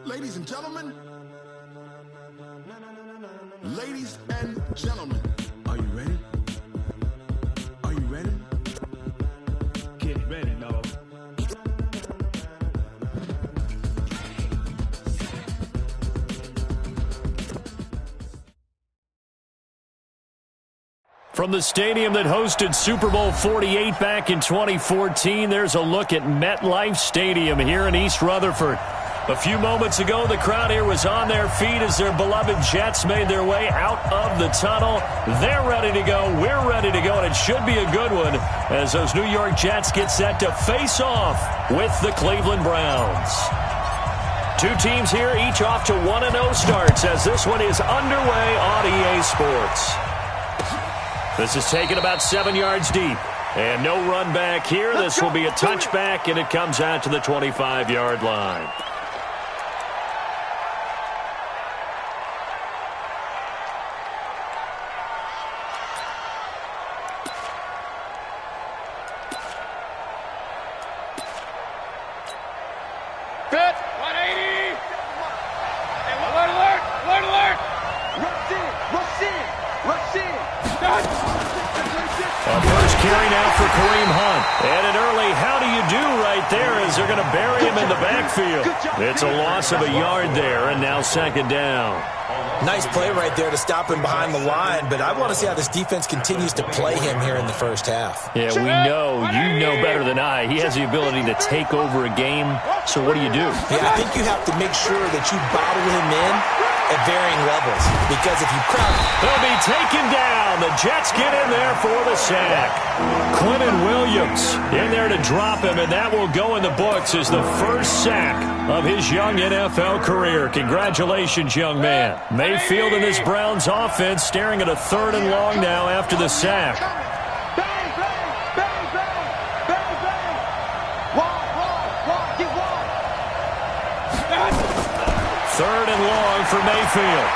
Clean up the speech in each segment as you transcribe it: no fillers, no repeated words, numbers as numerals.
Ladies and gentlemen, ladies and gentlemen, are you ready? Are you ready? Get ready, dog. From the stadium that hosted Super Bowl 48 back in 2014, there's a look at MetLife Stadium here in East Rutherford. A few moments ago, the crowd here was on their feet as their beloved Jets made their way out of the tunnel. They're ready to go. We're ready to go, and it should be a good one as those New York Jets get set to face off with the Cleveland Browns. Two teams here, each off to 1-0 starts as this one is underway on EA Sports. This is taken about 7 yards deep. And no run back here. This will be a touchback, and it comes out to the 25-yard line. It's a loss of a yard there, and now second down. Nice play right there to stop him behind the line, but I want to see how this defense continues to play him here in the first half. Yeah, we know, you know better than I, he has the ability to take over a game, so what do? Yeah, I think you have to make sure that you bottle him in at varying levels, because if you crowd him, he'll be taken down. The Jets get in there for the sack. Quentin Williams in there to drop him, and that will go in the books as the first sack of his young NFL career. Congratulations, young man. Mayfield and this Browns offense staring at a 3rd and long now after the sack. Third and long for Mayfield.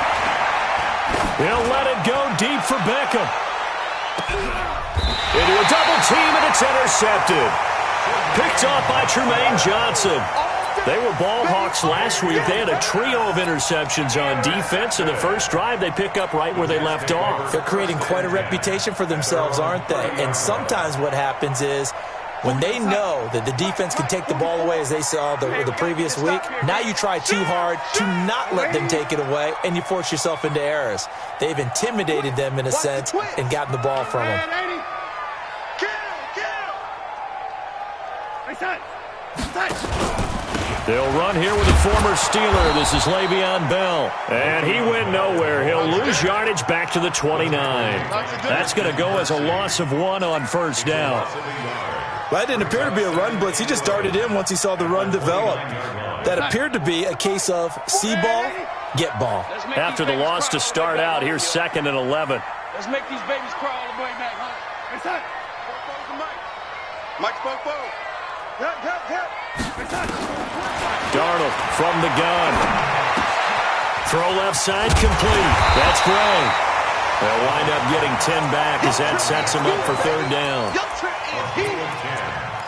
He'll let it go deep for Beckham. Into a double team, and it's intercepted. Picked off by Tremaine Johnson. They were ball hawks last week. They had a trio of interceptions on defense. In the first drive, they pick up right where they left off. They're creating quite a reputation for themselves, aren't they? And sometimes what happens is, when they know that the defense can take the ball away, as they saw the previous week, now you try too hard to not let them take it away, and you force yourself into errors. They've intimidated them, in a sense, and gotten the ball from them. They'll run here with a former Steeler. This is Le'Veon Bell. And he went nowhere. He'll lose yardage back to the 29. That's going to go as a loss of 1 on first down. Well, that didn't appear to be a run blitz. He just darted in once he saw the run develop. That appeared to be a case of see ball, get ball. After the loss to start out, here's 2nd and 11. Let's make these babies crawl all the way back, huh? Hey, son. Mike spoke forward. Darnold from the gun. Throw left side complete. That's Gray. They'll wind up getting 10 back as that sets him up for 3rd down.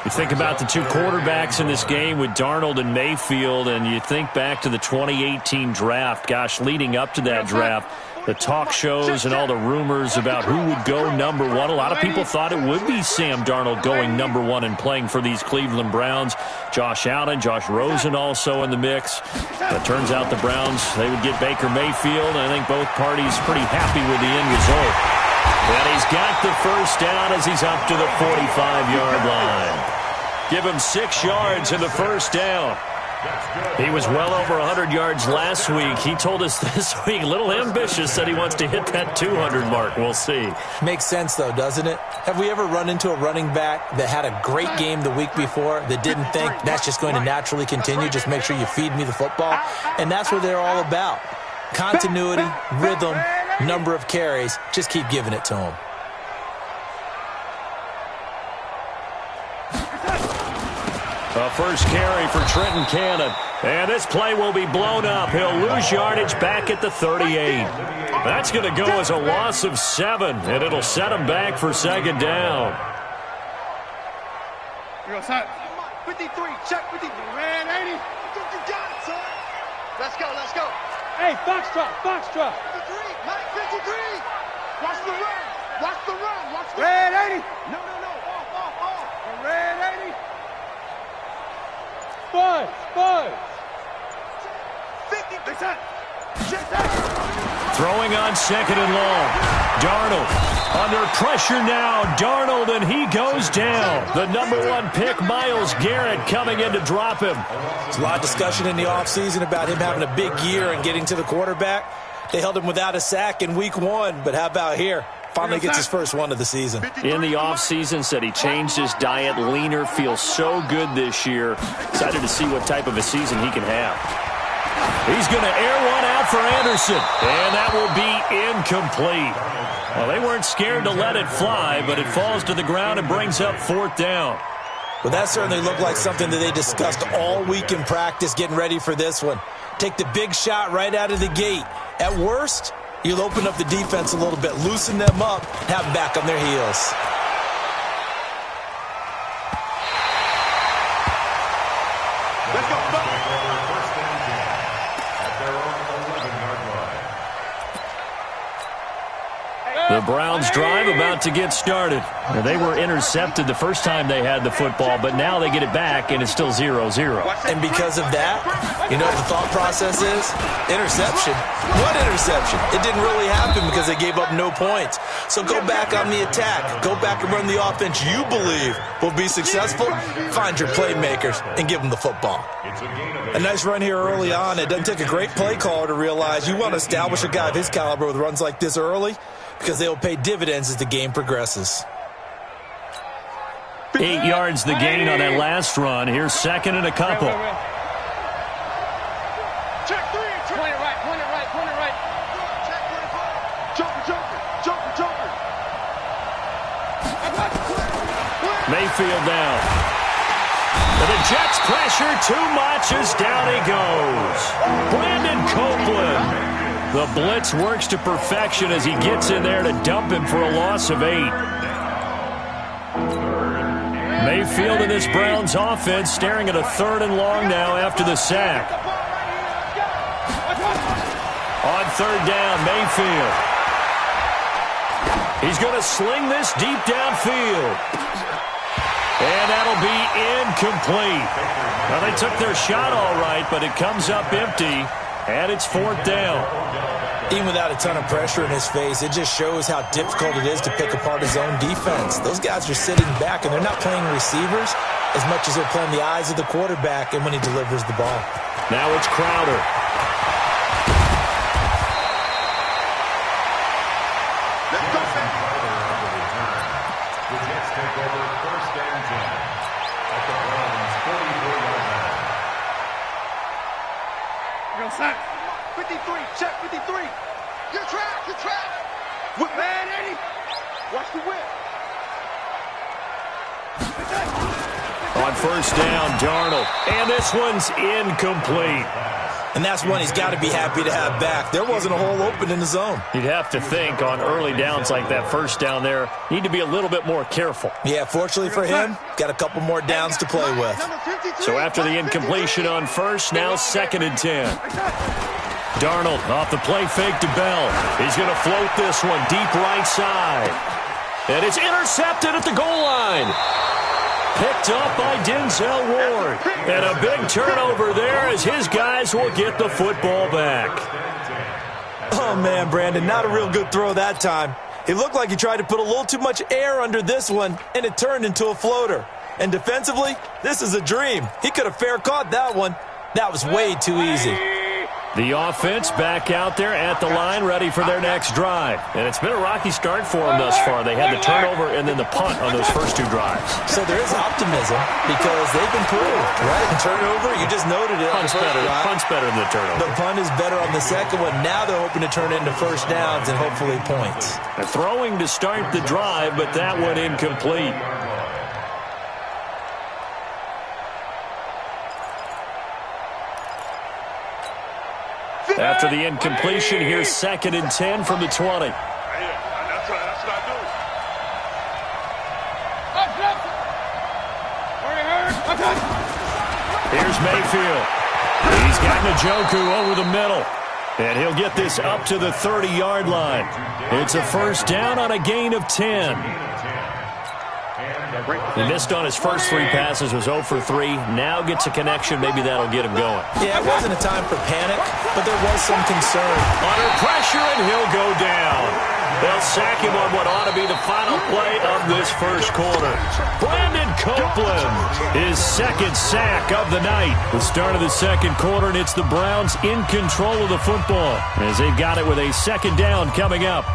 You think about the two quarterbacks in this game with Darnold and Mayfield, and you think back to the 2018 draft. Gosh, leading up to that draft, the talk shows and all the rumors about who would go number 1. A lot of people thought it would be Sam Darnold going number 1 and playing for these Cleveland Browns. Josh Allen, Josh Rosen also in the mix. But it turns out the Browns, they would get Baker Mayfield. I think both parties pretty happy with the end result. And he's got the first down as he's up to the 45-yard line. Give him 6 yards in the first down. He was well over 100 yards last week. He told us this week, a little ambitious, said he wants to hit that 200 mark. We'll see. Makes sense, though, doesn't it? Have we ever run into a running back that had a great game the week before that didn't think that's just going to naturally continue? Just make sure you feed me the football. And that's what they're all about. Continuity, rhythm, number of carries. Just keep giving it to him. A first carry for Trenton Cannon. And this play will be blown up. He'll lose yardage back at the 38. That's going to go as a loss of 7, and it'll set him back for 2nd down. Here goes, son. 53, check 53. Man, 80. You got it, son. Hey, foxtrot, foxtrot. 53, Mike 53. Watch the run. Watch the run. Watch the Red 80. No. Off. Red 80. Spud. 50. Throwing on second and long. Darnold under pressure now. Darnold, and he goes down. The #1 pick, Myles Garrett, coming in to drop him. There's a lot of discussion in the offseason about him having a big year and getting to the quarterback. They held him without a sack in week 1, but how about here? Finally gets his first one of the season. In the offseason, said he changed his diet, leaner, feels so good this year. Excited to see what type of a season he can have. He's going to air one out for Anderson, and that will be incomplete. Well, they weren't scared to let it fly, but it falls to the ground and brings up 4th down. Well, that certainly looked like something that they discussed all week in practice getting ready for this one. Take the big shot right out of the gate. At worst, you'll open up the defense a little bit, loosen them up, have them back on their heels. Let's go. The Browns drive about to get started. Now, they were intercepted the first time they had the football, but now they get it back, and it's still 0-0. And because of that, you know what the thought process is? Interception. What interception? It didn't really happen because they gave up no points. So go back on the attack. Go back and run the offense you believe will be successful. Find your playmakers and give them the football. A nice run here early on. It doesn't take a great play caller to realize you want to establish a guy of his caliber with runs like this early, because they will pay dividends as the game progresses. 8 yards the gain on that last run. Here's second and a couple. Check 3. Point it right. Check 24. Joker. Mayfield down. And the Jets pressure too much as down he goes. Brandon Copeland. The blitz works to perfection as he gets in there to dump him for a loss of 8. Mayfield and this Browns offense staring at a 3rd and long now after the sack. On 3rd down, Mayfield. He's going to sling this deep downfield. And that'll be incomplete. Well, they took their shot all right, but it comes up empty, and it's 4th down. Even without a ton of pressure in his face, it just shows how difficult it is to pick apart his own defense. Those guys are sitting back, and they're not playing receivers as much as they're playing the eyes of the quarterback and when he delivers the ball. Now it's Crowder. Let's go. The Jets take over 1st and 10 at the Browns' 44-yard line. Go sack. 53. Check 53. You're trapped. Whip man, Eddie. Watch the whip. On 1st down, Darnold. And this one's incomplete. And that's one he's got to be happy to have back. There wasn't a hole open in the zone. You'd have to think on early downs like that 1st down there, need to be a little bit more careful. Yeah, fortunately for him, got a couple more downs to play with. So after the incompletion on 1st, now 2nd and 10. Darnold off the play fake to Bell. He's going to float this one deep right side. And it's intercepted at the goal line. Picked up by Denzel Ward. And a big turnover there as his guys will get the football back. Oh, man, Brandon, not a real good throw that time. It looked like he tried to put a little too much air under this one, and it turned into a floater. And defensively, this is a dream. He could have fair caught that one. That was way too easy. The offense back out there at the line, ready for their next drive. And it's been a rocky start for them thus far. They had the turnover and then the punt on those first 2 drives. So there is optimism because they've improved, right? And turnover, you just noted it. Punt's better than the turnover. The punt is better on the second one. Now they're hoping to turn it into 1st downs and hopefully points. They're throwing to start the drive, but that one incomplete. After the incompletion, here's 2nd and 10 from the 20. That's what I do. Here's Mayfield. He's got Njoku over the middle. And he'll get this up to the 30-yard line. It's a first down on a gain of 10. He missed on his first 3 passes, was 0 for 3. Now gets a connection. Maybe that'll get him going. Yeah, it wasn't a time for panic, but there was some concern. Under pressure, and he'll go down. They'll sack him on what ought to be the final play of this first quarter. Brandon Copeland, his second sack of the night. The start of the second quarter, and it's the Browns in control of the football as they've got it with a second down coming up.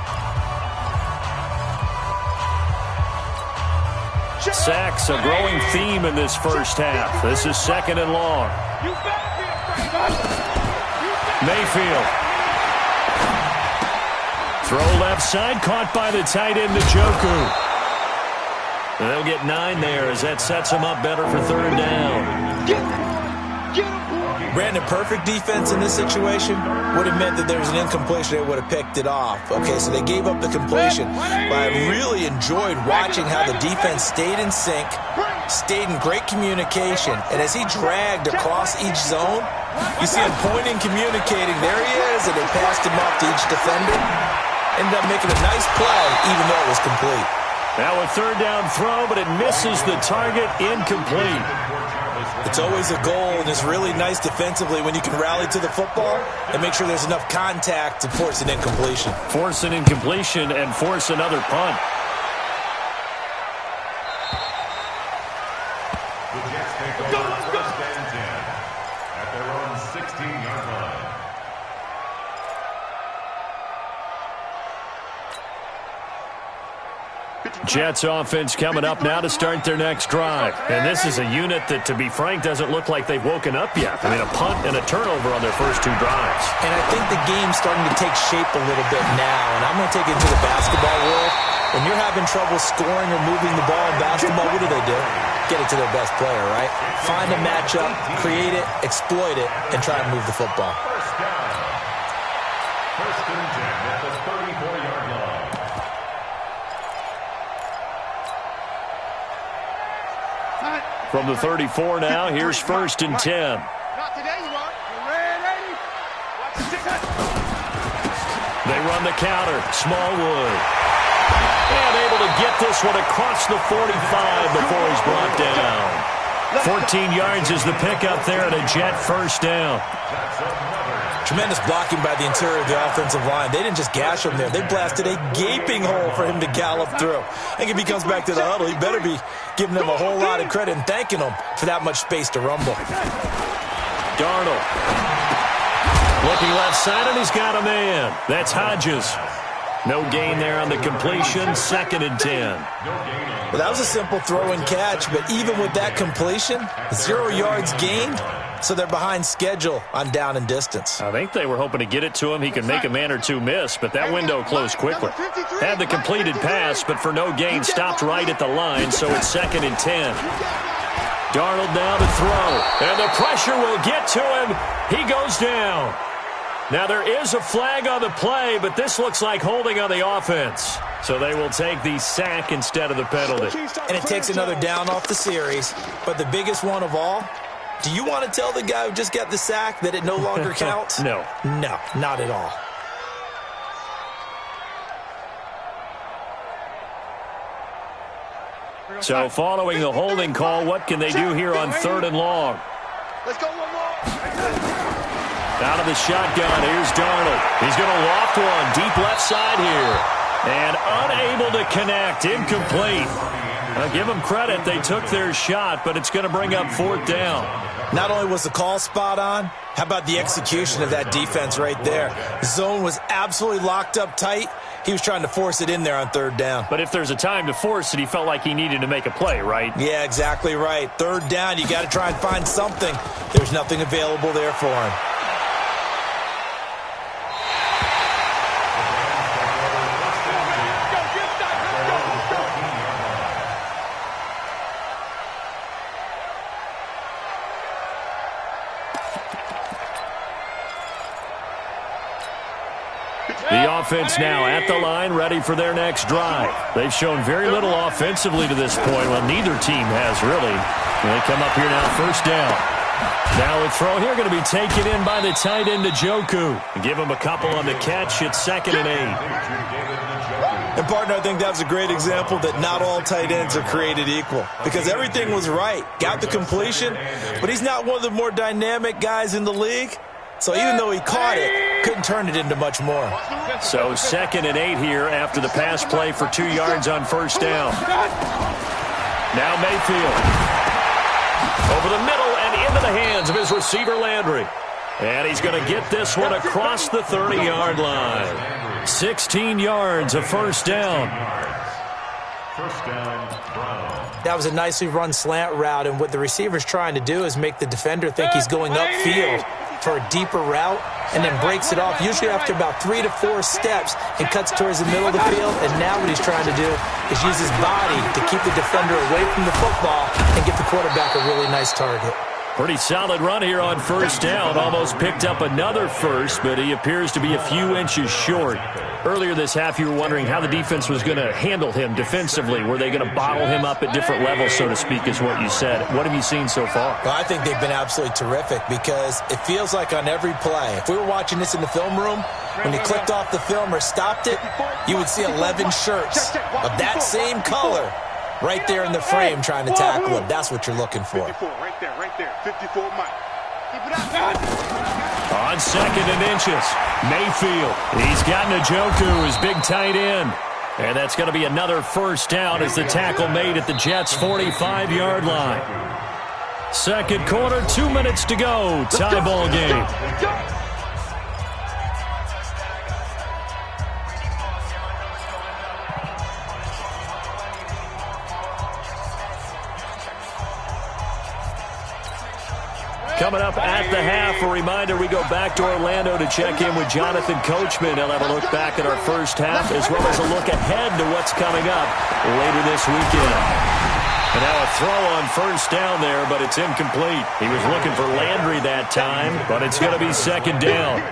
Sacks, a growing theme in this first half. This is second and long. Mayfield. Throw left side, caught by the tight end, Njoku. They'll get 9 there as that sets them up better for third down. Brandon, perfect defense in this situation would have meant that there was an incompletion. They would have picked it off. Okay, so they gave up the completion. But I really enjoyed watching how the defense stayed in sync, stayed in great communication. And as he dragged across each zone, you see him pointing, communicating. There he is, and they passed him off to each defender. Ended up making a nice play, even though it was complete. Now a third down throw, but it misses the target, incomplete. It's always a goal, and it's really nice defensively when you can rally to the football and make sure there's enough contact to force an incompletion. Force an incompletion and force another punt. The Jets take over first and 10 at their own 16-yard line. Jets offense coming up now to start their next drive. And this is a unit that, to be frank, doesn't look like they've woken up yet. I mean, a punt and a turnover on their first 2 drives. And I think the game's starting to take shape a little bit now. And I'm going to take it to the basketball world. When you're having trouble scoring or moving the ball in basketball, what do? Get it to their best player, right? Find a matchup, create it, exploit it, and try and move the football. First down. First and 10 at the 34-yard line. From the 34 now, here's first and 10. Not today, you are. You're ready. Watch the ticket. They run the counter. Smallwood. And able to get this one across the 45 before he's brought down. 14 yards is the pickup there and a Jet first down. Tremendous blocking by the interior of the offensive line. They didn't just gash him there. They blasted a gaping hole for him to gallop through. I think if he comes back to the huddle, he better be giving them a whole lot of credit and thanking them for that much space to rumble. Darnold. Looking left side, and he's got a man. That's Hodges. No gain there on the completion. Second and 10. Well, that was a simple throw and catch, but even with that completion, 0 yards gained, so they're behind schedule on down and distance. I think they were hoping to get it to him. He could make a man or two miss, but that window closed quickly. Had the completed pass, but for no gain, stopped right at the line, so it's second and 10. Darnold now to throw, and the pressure will get to him. He goes down. Now, there is a flag on the play, but this looks like holding on the offense. So they will take the sack instead of the penalty. And it takes another down off the series. But the biggest one of all, do you want to tell the guy who just got the sack that it no longer counts? No. No, not at all. So following the holding call, what can they do here on third and long? Let's go one more. Out of the shotgun, here's Darnold. He's going to loft one deep left side here. And unable to connect, incomplete. I'll give them credit, they took their shot, but it's going to bring up fourth down. Not only was the call spot on, how about the execution of that defense right there? The zone was absolutely locked up tight. He was trying to force it in there on third down. But if there's a time to force it, he felt like he needed to make a play, right? Yeah, exactly right. Third down, you got to try and find something. There's nothing available there for him. The offense now at the line, ready for their next drive. They've shown very little offensively to this point. Well, neither team has really. They come up here now, first down. Now a The throw here going to be taken in by the tight end, Njoku. Give him a couple on the catch. It's 2nd and 8. And, partner, I think that was a great example that not all tight ends are created equal because everything was right. Got the completion, but he's not one of the more dynamic guys in the league. So even though he caught it, couldn't turn it into much more. So 2nd and 8 here after the pass play for 2 yards on 1st down. Now Mayfield. Over the middle and into the hands of his receiver, Landry. And he's going to get this one across the 30-yard line. 16 yards of 1st down. First down, Brown. That was a nicely run slant route, and what the receiver's trying to do is make the defender think he's going upfield for a deeper route and then breaks it off, usually after about 3 to 4 steps, and cuts towards the middle of the field. And now what he's trying to do is use his body to keep the defender away from the football and get the quarterback a really nice target. Pretty solid run here on 1st down. Almost picked up another first, but he appears to be a few inches short. Earlier this half, you were wondering how the defense was going to handle him defensively. Were they going to bottle him up at different levels, so to speak, is what you said. What have you seen so far? Well, I think they've been absolutely terrific because it feels like on every play, if we were watching this in the film room, when you clicked off the film or stopped it, you would see 11 shirts of that same color right there in the frame trying to tackle him. That's what you're looking for. 54, right there. 54, Mike. Keep it up. On 2nd and inches, Mayfield. He's got Njoku, his big tight end. And that's going to be another 1st down as the tackle made at the Jets' 45-yard line. 2nd quarter, 2 minutes to go. Tie ball game. Coming up at the half, a reminder, we go back to Orlando to check in with Jonathan Coachman. He'll have a look back at our first half as well as a look ahead to what's coming up later this weekend. And now a throw on 1st down there, but it's incomplete. He was looking for Landry that time, but it's going to be 2nd down.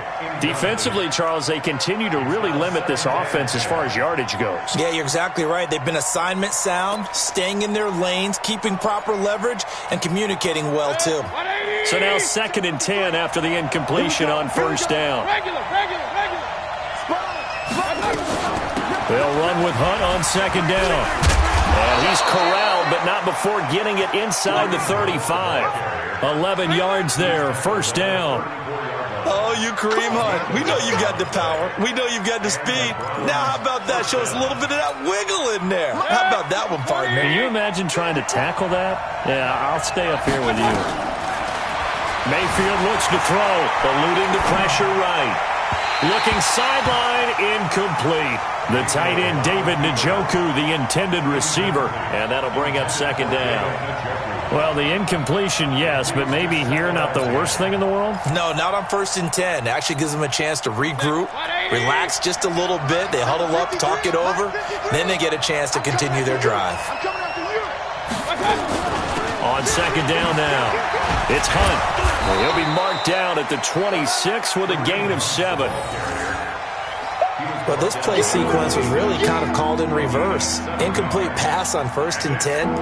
Defensively, Charles, they continue to really limit this offense as far as yardage goes. Yeah, you're exactly right. They've been assignment sound, staying in their lanes, keeping proper leverage, and communicating well, too. So now 2nd and 10 after the incompletion on 1st down. They'll run with Hunt on 2nd down. And he's corralled, but not before getting it inside the 35. 11 yards there, 1st down. Oh, you Kareem Hunt. We know you've got the power. We know you've got the speed. Now, how about that? Show us a little bit of that wiggle in there. How about that one, partner? Can you imagine trying to tackle that? Yeah, I'll stay up here with you. Mayfield looks to throw, eluding the pressure right. Looking sideline, incomplete. The tight end, David Njoku, the intended receiver. And that'll bring up 2nd down. Well, the incompletion, yes, but maybe here not the worst thing in the world? No, not on 1st and 10. It actually gives them a chance to regroup, relax just a little bit. They huddle up, talk it over. Then they get a chance to continue their drive. On 2nd down now, it's Hunt. He'll be marked down at the 26 with a gain of 7. But this play sequence was really kind of called in reverse. Incomplete pass on 1st and 10.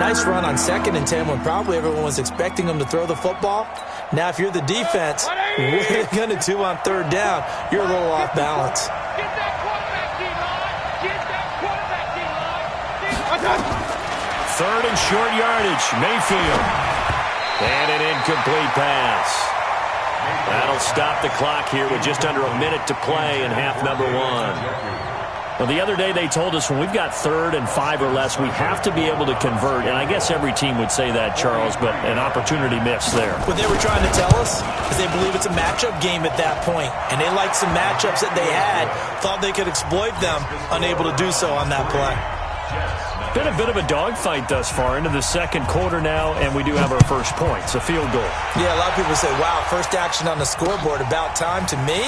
Nice run on 2nd and 10 when probably everyone was expecting him to throw the football. Now, if you're the defense, what are you going to do on 3rd down? You're a little off balance. Get that quarterback, D-line. Get that quarterback, D-line. 3rd and short yardage, Mayfield. And an incomplete pass. That'll stop the clock here with just under a minute to play in half number 1. Well, the other day they told us when we've got 3rd and 5 or less, we have to be able to convert. And I guess every team would say that, Charles, but an opportunity missed there. What they were trying to tell us is they believe it's a matchup game at that point. And they liked some matchups that they had, thought they could exploit them, unable to do so on that play. Been a bit of a dogfight thus far into the 2nd quarter now, and we do have our first point. It's a field goal. Yeah, a lot of people say, wow, first action on the scoreboard, about time. To me,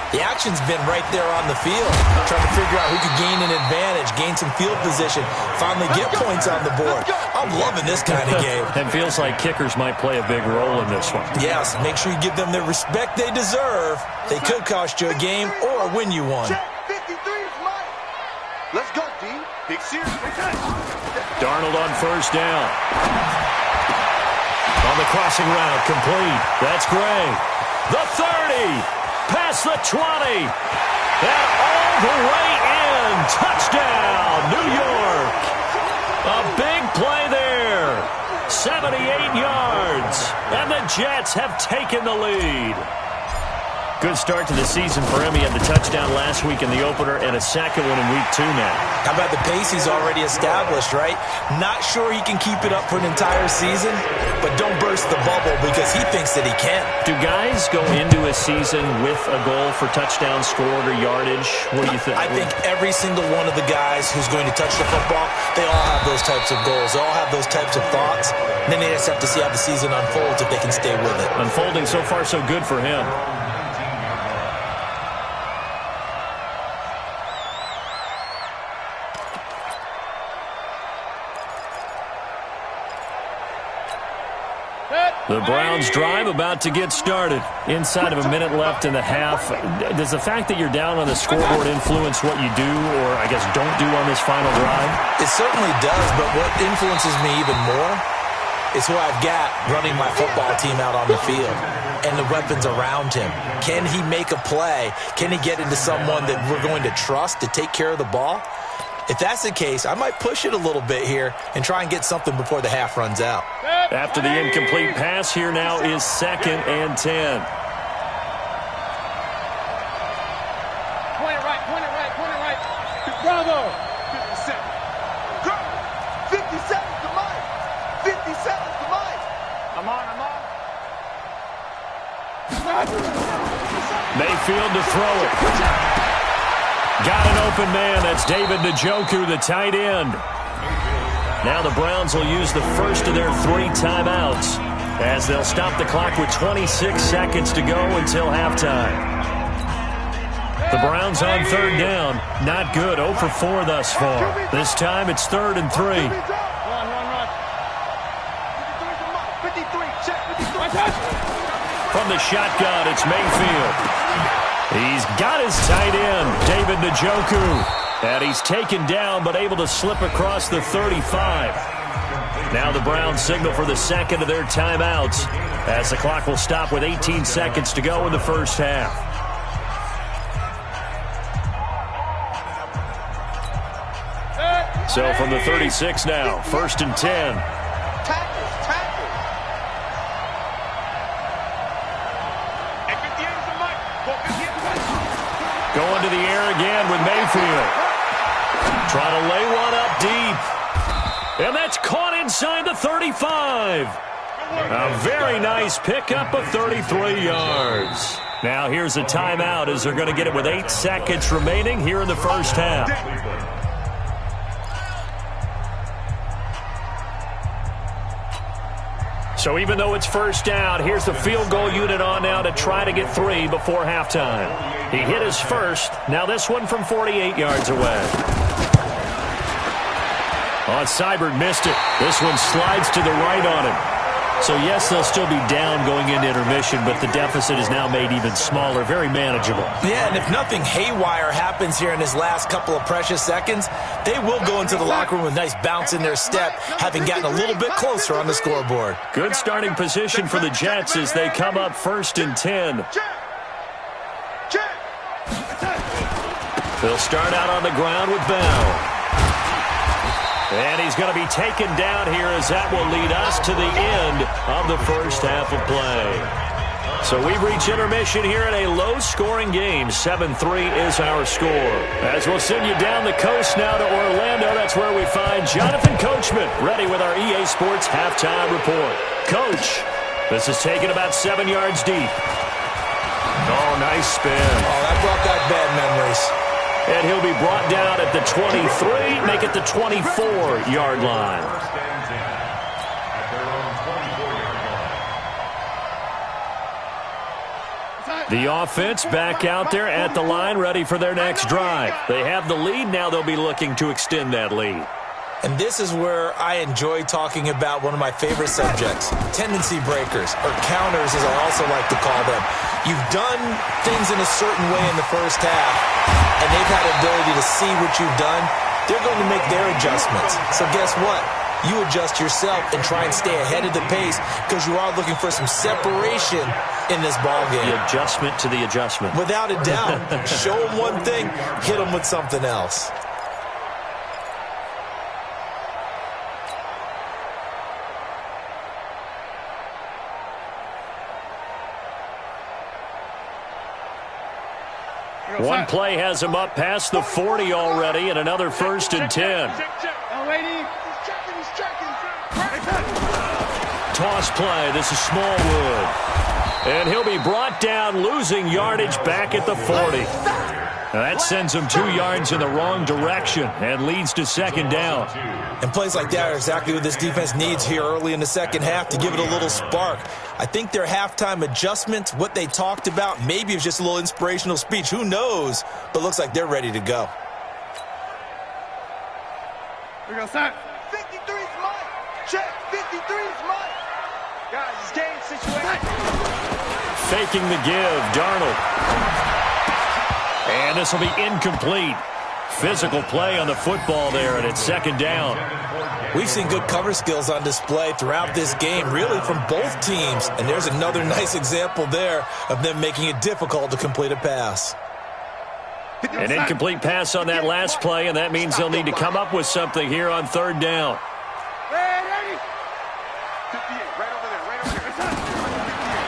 the action's been right there on the field, trying to figure out who could gain an advantage, gain some field position, finally get points on the board. I'm loving this kind of game. It feels like kickers might play a big role in this one. Yes, make sure you give them the respect they deserve. They could cost you a game or win you one. 53 is mine. Let's go, D. Big series. Darnold on 1st down. On the crossing route, complete. That's Gray. The 30. Past the 20. And all the way in. Touchdown, New York. A big play there. 78 yards. And the Jets have taken the lead. Good start to the season for him. He had the touchdown last week in the opener and a second one in week 2 now. How about the pace he's already established, right? Not sure he can keep it up for an entire season, but don't burst the bubble because he thinks that he can. Do guys go into a season with a goal for touchdown scored or yardage? What do you think? I think every single one of the guys who's going to touch the football, they all have those types of goals. They all have those types of thoughts. And then they just have to see how the season unfolds if they can stay with it. Unfolding so far so good for him. The Browns drive about to get started. Inside of a minute left in the half. Does the fact that you're down on the scoreboard influence what you do or, I guess, don't do on this final drive? It certainly does, but what influences me even more is who I've got running my football team out on the field and the weapons around him. Can he make a play? Can he get into someone that we're going to trust to take care of the ball? If that's the case, I might push it a little bit here and try and get something before the half runs out. After the incomplete pass, here now is 2nd and 10. Point it right. Bravo. 50 seconds. 50 seconds to Mike. 50 seconds to Mike. I'm on. Mayfield to throw it. Got an open man. That's David Njoku, the tight end. Now the Browns will use the first of their 3 timeouts as they'll stop the clock with 26 seconds to go until halftime. The Browns on 3rd down. Not good. 0 for 4 thus far. This time it's 3rd and 3. Run. 53. From the shotgun, it's Mayfield. He's got his tight end, David Njoku. And he's taken down but able to slip across the 35. Now the Browns signal for the second of their timeouts as the clock will stop with 18 seconds to go in the first half. So from the 36 now, 1st and 10. Going to the air again with Mayfield. Trying to lay one up deep. And that's caught inside the 35. A very nice pickup of 33 yards. Now here's a timeout as they're going to get it with 8 seconds remaining here in the first half. So even though it's first down, here's the field goal unit on now to try to get 3 before halftime. He hit his first. Now this one from 48 yards away. Seibert missed it. This one slides to the right on him. So yes, they'll still be down going into intermission, but the deficit is now made even smaller, very manageable. Yeah, and if nothing haywire happens here in his last couple of precious seconds, they will go into the locker room with a nice bounce in their step, having gotten a little bit closer on the scoreboard. Good starting position for the Jets as they come up 1st and 10. They'll start out on the ground with Bell. And he's going to be taken down here as that will lead us to the end of the first half of play. So we reach intermission here in a low-scoring game. 7-3 is our score. As we'll send you down the coast now to Orlando, that's where we find Jonathan Coachman ready with our EA Sports halftime report. Coach, this is taken about 7 yards deep. Oh, nice spin. Oh, that brought back bad memories. And he'll be brought down at the 23, make it the 24-yard line. The offense back out there at the line, ready for their next drive. They have the lead. Now they'll be looking to extend that lead. And this is where I enjoy talking about one of my favorite subjects, tendency breakers, or counters as I also like to call them. You've done things in a certain way in the first half, and they've had the ability to see what you've done. They're going to make their adjustments. So guess what? you adjust yourself and try and stay ahead of the pace because you are looking for some separation in this ball game. The adjustment to the adjustment. Without a doubt. Show them one thing, hit them with something else. One play has him up past the 40 already, and another 1st and 10. Toss play. This is Smallwood. And he'll be brought down, losing yardage back at the 40. Now that sends him 2 yards in the wrong direction and leads to 2nd down. And plays like that are exactly what this defense needs here early in the second half to give it a little spark. I think their halftime adjustments, what they talked about, maybe it was just a little inspirational speech. Who knows? But looks like they're ready to go. We go, son. 53's mine. Check. 53's mine. Guys, it's game situation. Faking the give, Darnold. And this will be incomplete. Physical play on the football there, and it's 2nd down. We've seen good cover skills on display throughout this game, really from both teams. And there's another nice example there of them making it difficult to complete a pass. An incomplete pass on that last play, and that means they'll need to come up with something here on 3rd down.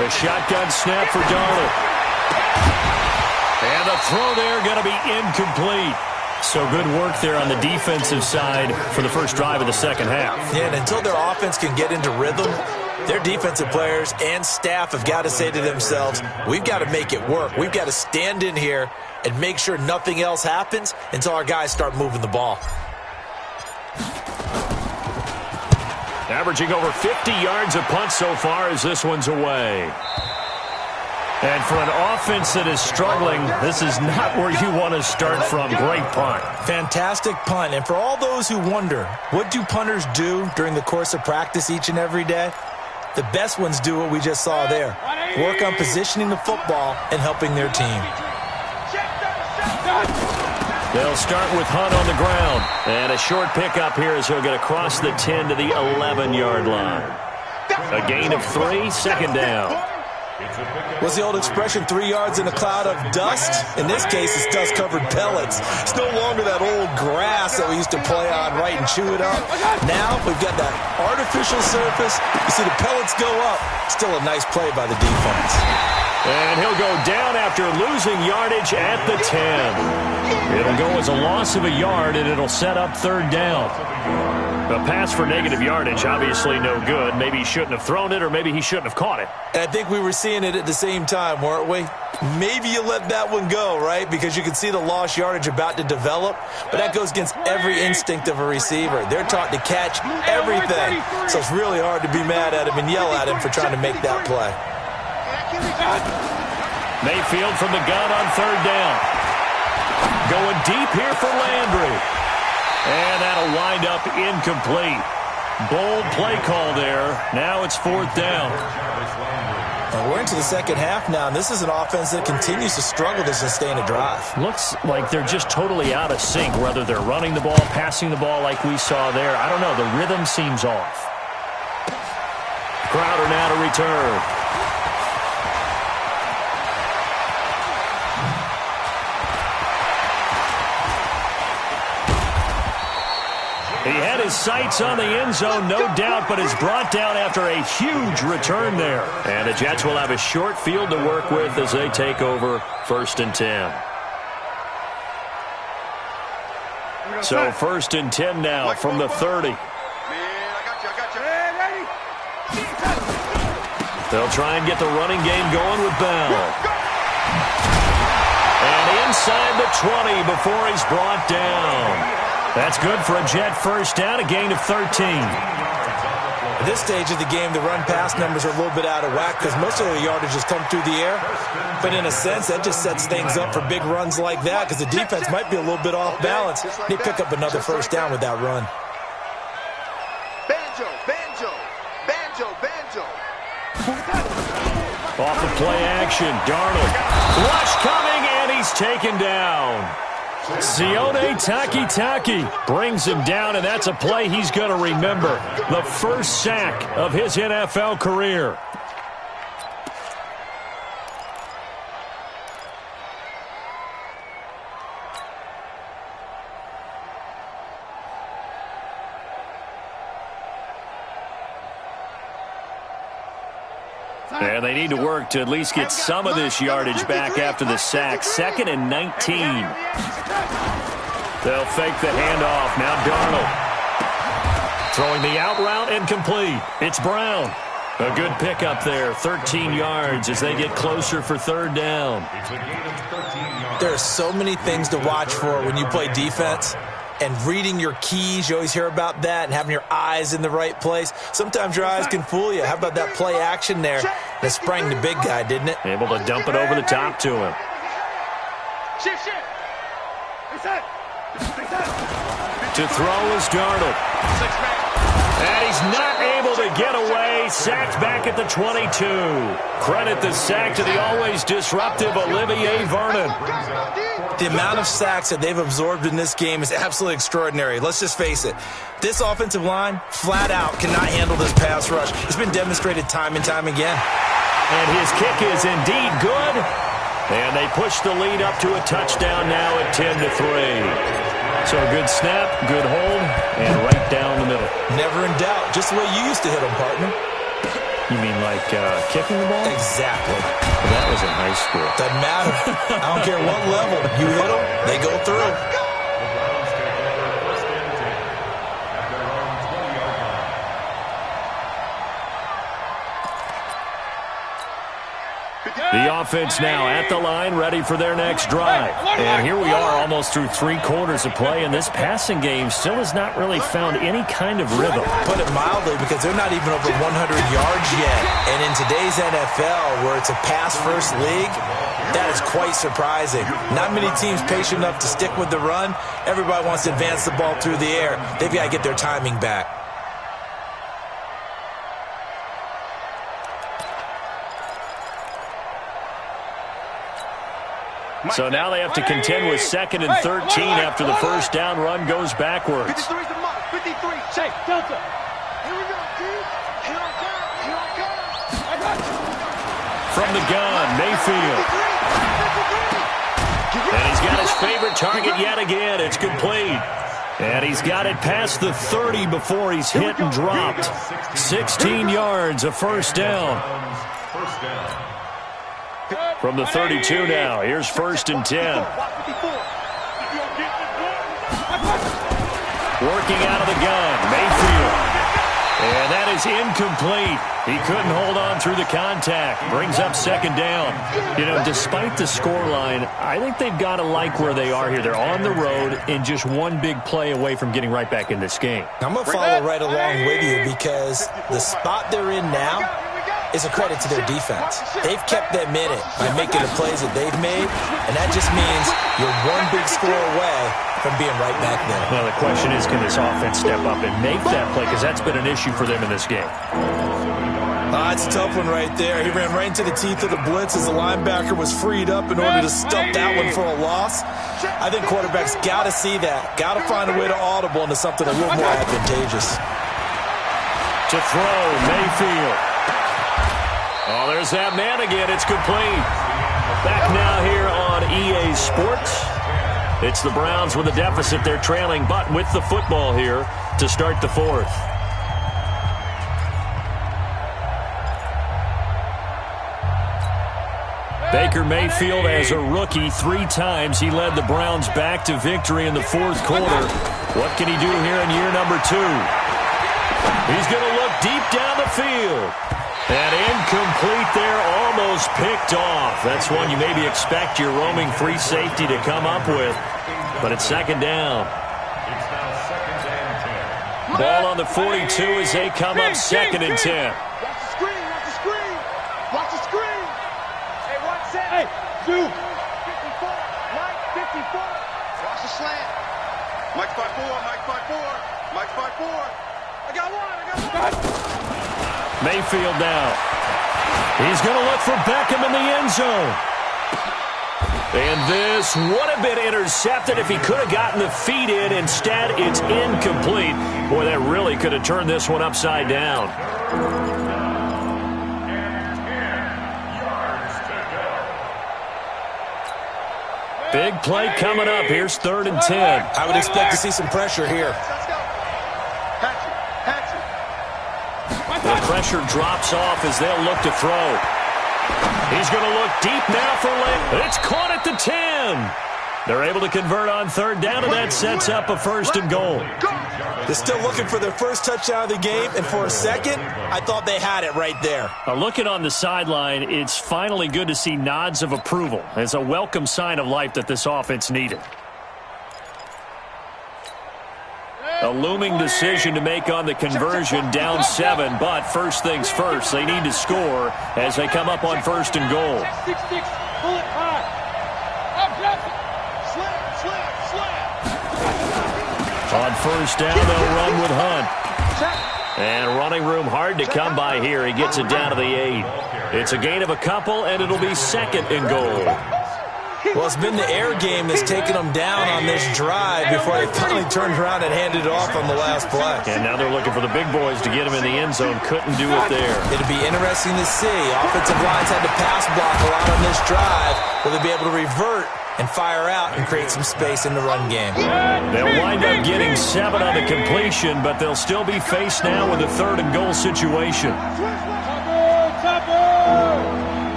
A shotgun snap for Darnold. And the throw there going to be incomplete. So good work there on the defensive side for the first drive of the second half. Yeah, and until their offense can get into rhythm, their defensive players and staff have got to say to themselves, we've got to make it work. We've got to stand in here and make sure nothing else happens until our guys start moving the ball. Averaging over 50 yards a punt so far as this one's away. And for an offense that is struggling, this is not where you want to start from. Great punt. Fantastic punt. And for all those who wonder, what do punters do during the course of practice each and every day? The best ones do what we just saw there. Work on positioning the football and helping their team. They'll start with Hunt on the ground. And a short pickup here as he'll get across the 10 to the 11-yard line. A gain of 3, 2nd down. What's the old expression, 3 yards in a cloud of dust? In this case, it's dust-covered pellets. It's no longer that old grass that we used to play on, right, and chew it up. Now, we've got that artificial surface. You see the pellets go up. Still a nice play by the defense. And he'll go down after losing yardage at the 10. It'll go as a loss of a yard, and it'll set up 3rd down. The pass for negative yardage, obviously no good. Maybe he shouldn't have thrown it, or maybe he shouldn't have caught it. And I think we were seeing it at the same time, weren't we? Maybe you let that one go, right? Because you can see the lost yardage about to develop. But that goes against every instinct of a receiver. They're taught to catch everything. So it's really hard to be mad at him and yell at him for trying to make that play. Mayfield from the gun on 3rd down. Going deep here for Landry. And that'll wind up incomplete. Bold play call there. Now it's 4th down. And we're into the second half now, and this is an offense that continues to struggle to sustain a drive. Looks like they're just totally out of sync, whether they're running the ball, passing the ball like we saw there. I don't know. The rhythm seems off. Crowder now to return. He had his sights on the end zone, no doubt, but is brought down after a huge return there. And the Jets will have a short field to work with as they take over 1st and 10. So 1st and 10 now from the 30. They'll try and get the running game going with Bell. And inside the 20 before he's brought down. That's good for a Jet 1st down, a gain of 13. At this stage of the game, the run-pass numbers are a little bit out of whack because most of the yardage has come through the air. But in a sense, that just sets things up for big runs like that because the defense might be a little bit off balance. They pick up another 1st down with that run. Banjo, banjo, banjo, banjo. Off of play action, Darnold. Rush coming, and he's taken down. Sione Takitaki brings him down, and that's a play he's going to remember. The first sack of his NFL career. And they need to work to at least get some of this yardage back after the sack. 2nd and 19. They'll fake the handoff. Now Darnold. Throwing the out route and complete. It's Brown. A good pickup there. 13 yards as they get closer for 3rd down. There are so many things to watch for when you play defense. And reading your keys, you always hear about that, and having your eyes in the right place. Sometimes your eyes can fool you. How about that play action there? That sprang the big guy, didn't it? Able to dump it over the top to him. To throw is Darnold. And he's not able to get away. Sacked back at the 22. Credit the sack to the always disruptive Olivier Vernon. The amount of sacks that they've absorbed in this game is absolutely extraordinary. Let's just face it. This offensive line, flat out, cannot handle this pass rush. It's been demonstrated time and time again. And his kick is indeed good. And they push the lead up to a touchdown now at 10-3. So a good snap, good hold, and right down the middle. Never in doubt. Just the way you used to hit them, partner. You mean like kicking the ball? Exactly. Well, that was in high school. Doesn't matter. I don't care what level. You hit them, they go through. The offense now at the line, ready for their next drive. And here we are almost through 3 quarters of play, and this passing game still has not really found any kind of rhythm. Put it mildly, because they're not even over 100 yards yet. And in today's NFL, where it's a pass-first league, that is quite surprising. Not many teams patient enough to stick with the run. Everybody wants to advance the ball through the air. They've got to get their timing back. So now they have to contend with 2nd and 13 after the first down run goes backwards. 53's the mark. 53. Shake. Delta. Here we go, dude. Here I come. From the gun, Mayfield. And he's got his favorite target yet again. It's complete. And he's got it past the 30 before he's hit and dropped. 16 yards, a first down. From the 32 now, here's 1st and 10. Working out of the gun, Mayfield. And that is incomplete. He couldn't hold on through the contact. Brings up 2nd down. You know, despite the scoreline, I think they've got to like where they are here. They're on the road and just one big play away from getting right back in this game. I'm going to follow right along with you, because the spot they're in now is a credit to their defense. They've kept them in it by making the plays that they've made, and that just means you're one big score away from being right back there. Well, the question is, can this offense step up and make that play? Because that's been an issue for them in this game. It's a tough one right there. He ran right into the teeth of the blitz as the linebacker was freed up in order to stop that one for a loss. I think quarterbacks got to see that. Got to find a way to audible into something a little more advantageous. To throw, Mayfield. Oh, there's that man again. It's complete. Back now here on EA Sports. It's the Browns with a deficit. They're trailing, but with the football here to start the 4th. Baker Mayfield, as a rookie, 3 times he led the Browns back to victory in the 4th quarter. What can he do here in year number 2? He's going to look deep down the field. And incomplete there, almost picked off. That's one you maybe expect your roaming free safety to come up with. But it's 2nd down. It's now 2nd and 10. Ball on the 42 as they come up 2nd and 10. Watch the screen. Watch the screen. Watch the screen. Hey, watch that. Hey, dude. 54. Mike, 54. Watch the slant. Mike's by 4. Mike's by 4. Mike's by 4. I got one. Mayfield now. He's going to look for Beckham in the end zone. And this would have been intercepted if he could have gotten the feet in. Instead, it's incomplete. Boy, that really could have turned this one upside down. Big play coming up. Here's 3rd and 10. I would expect to see some pressure here. The pressure drops off as they'll look to throw. He's going to look deep now for Lane. It's caught at the 10. They're able to convert on 3rd down, and that sets up a 1st and goal. They're still looking for their first touchdown of the game, and for a second, I thought they had it right there. Looking on the sideline, it's finally good to see nods of approval. It's a welcome sign of life that this offense needed. A looming decision to make on the conversion, down 7, but first things first, they need to score as they come up on 1st and goal. On 1st down, they'll run with Hunt. And running room hard to come by here. He gets it down to the 8. It's a gain of a couple, and it'll be 2nd and goal. Well, it's been the air game that's taken them down on this drive before they finally turned around and handed it off on the last play. And now they're looking for the big boys to get them in the end zone. Couldn't do it there. It'll be interesting to see. Offensive lines had to pass block a lot on this drive. Will they be able to revert and fire out and create some space in the run game? They'll wind up getting 7 on the completion, but they'll still be faced now with a 3rd and goal situation.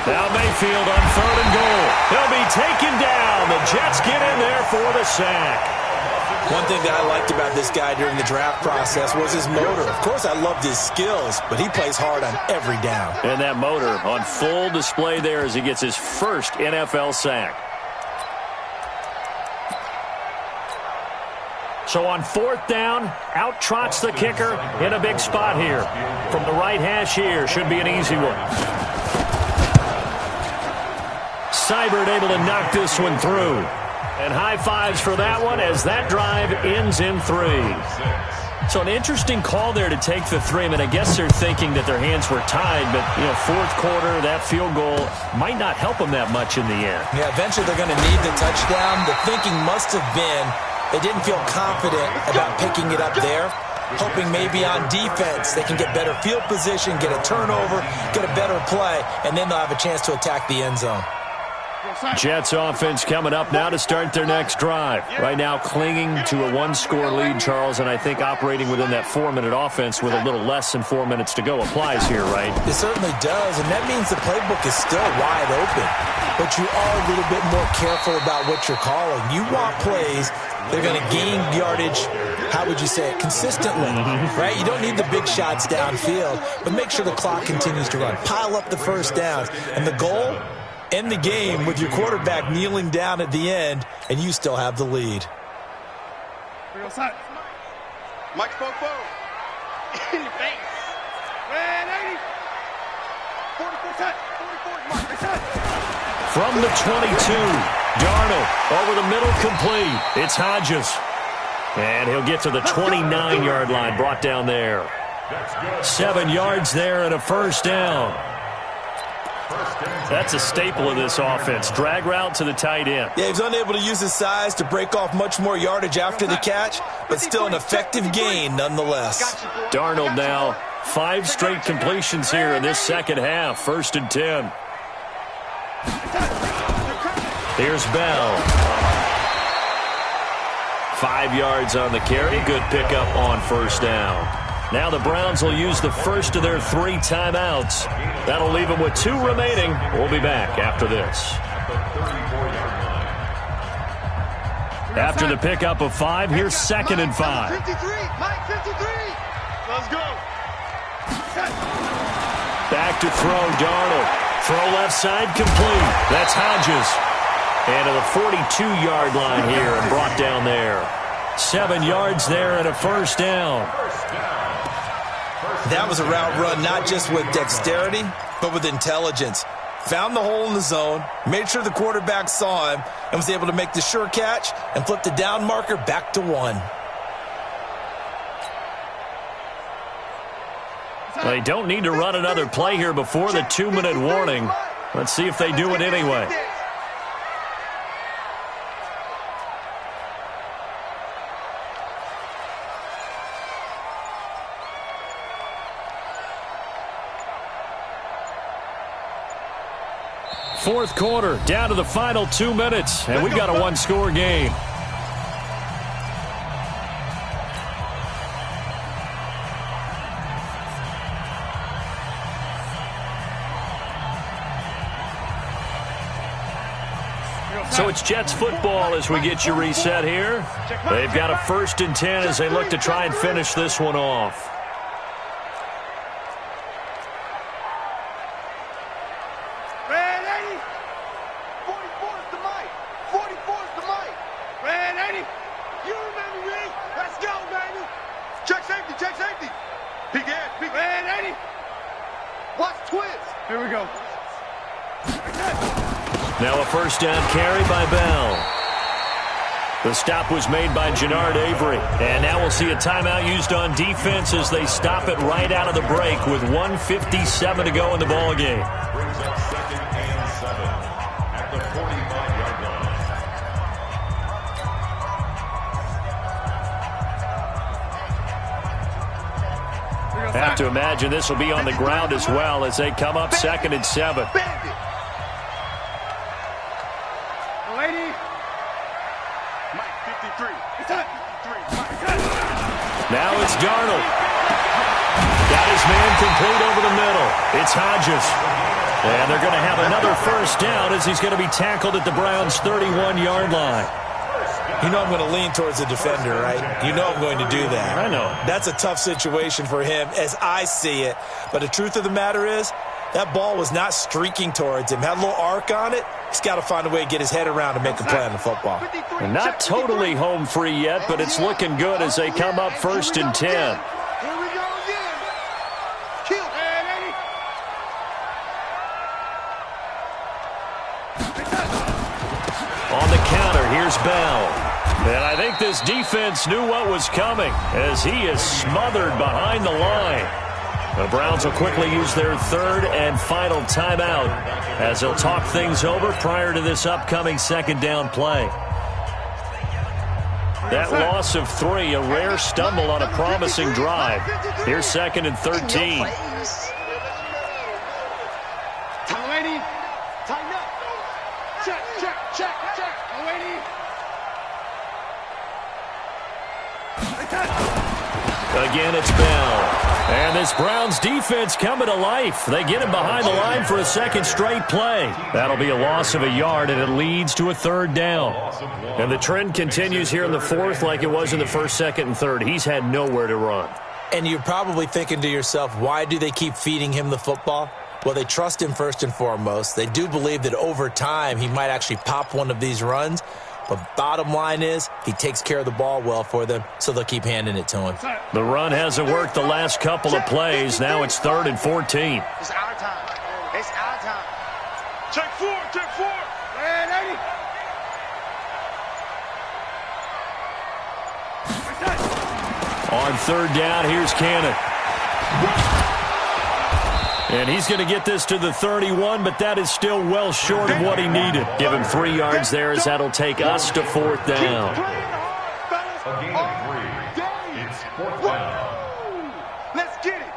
Now Mayfield on 3rd and goal. He'll be taken down. The Jets get in there for the sack. One thing that I liked about this guy during the draft process was his motor. Of course, I loved his skills, but he plays hard on every down. And that motor on full display there as he gets his first NFL sack. So on 4th down, out trots the kicker in a big spot here. From the right hash here, should be an easy one. Seibert able to knock this one through. And high fives for that one as that drive ends in 3. So an interesting call there to take the 3. I mean, I guess they're thinking that their hands were tied, but, 4th quarter, that field goal might not help them that much in the end. Yeah, eventually they're going to need the touchdown. The thinking must have been they didn't feel confident about picking it up there, hoping maybe on defense they can get better field position, get a turnover, get a better play, and then they'll have a chance to attack the end zone. Jets offense coming up now to start their next drive. Right now clinging to a 1-score lead, Charles, and I think operating within that 4-minute offense with a little less than 4 minutes to go applies here, right? It certainly does, and that means the playbook is still wide open. But you are a little bit more careful about what you're calling. You want plays they're going to gain yardage, how would you say it, consistently, right? You don't need the big shots downfield, but make sure the clock continues to run. Pile up the first downs, and the goal, end the game with your quarterback kneeling down at the end, and you still have the lead. Mike Fofo. In your face. Man, 80. 44 From the 22, Darnold over the middle, complete. It's Hodges. And he'll get to the 29-yard line, brought down there. 7 yards there and a first down. That's a staple of this offense. Drag route to the tight end. Yeah, he's unable to use his size to break off much more yardage after the catch, but still an effective gain nonetheless. Darnold now 5 straight completions here in this second half. 1st and 10. Here's Bell. 5 yards on the carry. Good pickup on first down. Now the Browns will use the first of their 3 timeouts. That'll leave them with 2 remaining. We'll be back after this. After the pickup of 5, here's 2nd and 5. 53, Mike 53. Let's go. Back to throw, Darnold. Throw left side, complete. That's Hodges. And to the 42-yard line here and brought down there. 7 yards there and a first down. That was a route run not just with dexterity, but with intelligence. Found the hole in the zone, made sure the quarterback saw him, and was able to make the sure catch and flip the down marker back to 1. They don't need to run another play here before the 2-minute warning. Let's see if they do it anyway. Fourth quarter, down to the final 2 minutes, and we've got a one-score game. So it's Jets football as we get you reset here. They've got a 1st and 10 as they look to try and finish this one off. Now a first down carry by Bell. The stop was made by Jannard Avery. And now we'll see a timeout used on defense as they stop it right out of the break with 1:57 to go in the ballgame. Brings up 2nd and 7 at the 45-yard line. Have to imagine this will be on the ground as well as they come up 2nd and 7. Now it's Darnold. Got his man complete over the middle. It's Hodges. And they're going to have another first down as he's going to be tackled at the Browns' 31-yard line. You know I'm going to lean towards the defender, right? You know I'm going to do that. I know. That's a tough situation for him as I see it. But the truth of the matter is, that ball was not streaking towards him. Had a little arc on it. He's got to find a way to get his head around and make a play on the football. And not totally home free yet, but it's looking good as they come up 1st and 10. Here we go again. Kill. On the counter, here's Bell. And I think this defense knew what was coming as he is smothered behind the line. The Browns will quickly use their 3rd and final timeout as they'll talk things over prior to this upcoming 2nd down play. That loss of 3, a rare stumble on a promising drive. Here's 2nd and 13. Tighten up. Check. Again, it's Bell. And this Browns defense coming to life. They get him behind the line for a 2nd straight play. That'll be a loss of a yard, and it leads to a 3rd down. And the trend continues here in the 4th like it was in the 1st, 2nd, and 3rd. He's had nowhere to run. And you're probably thinking to yourself, why do they keep feeding him the football? Well, they trust him first and foremost. They do believe that over time he might actually pop one of these runs. But bottom line is, he takes care of the ball well for them, so they'll keep handing it to him. The run hasn't worked the last couple of plays. Now it's 3rd and 14. It's our time. It's our time. Check 4. Man, 80. On 3rd down, here's Cannon. And he's going to get this to the 31, but that is still well short of what he needed. Give him 3 yards there as that'll take us to 4th down. A gain of 3. It's 4th down. Let's get it.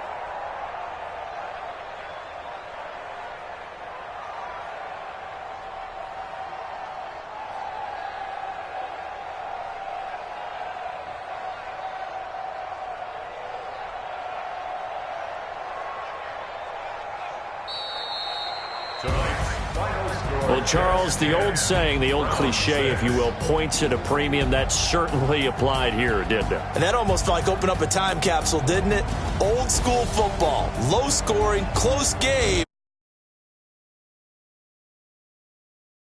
Well, Charles, the old saying, the old cliche, if you will, points at a premium, that certainly applied here, didn't it? And that almost like opened up a time capsule, didn't it? Old school football, low scoring, close game.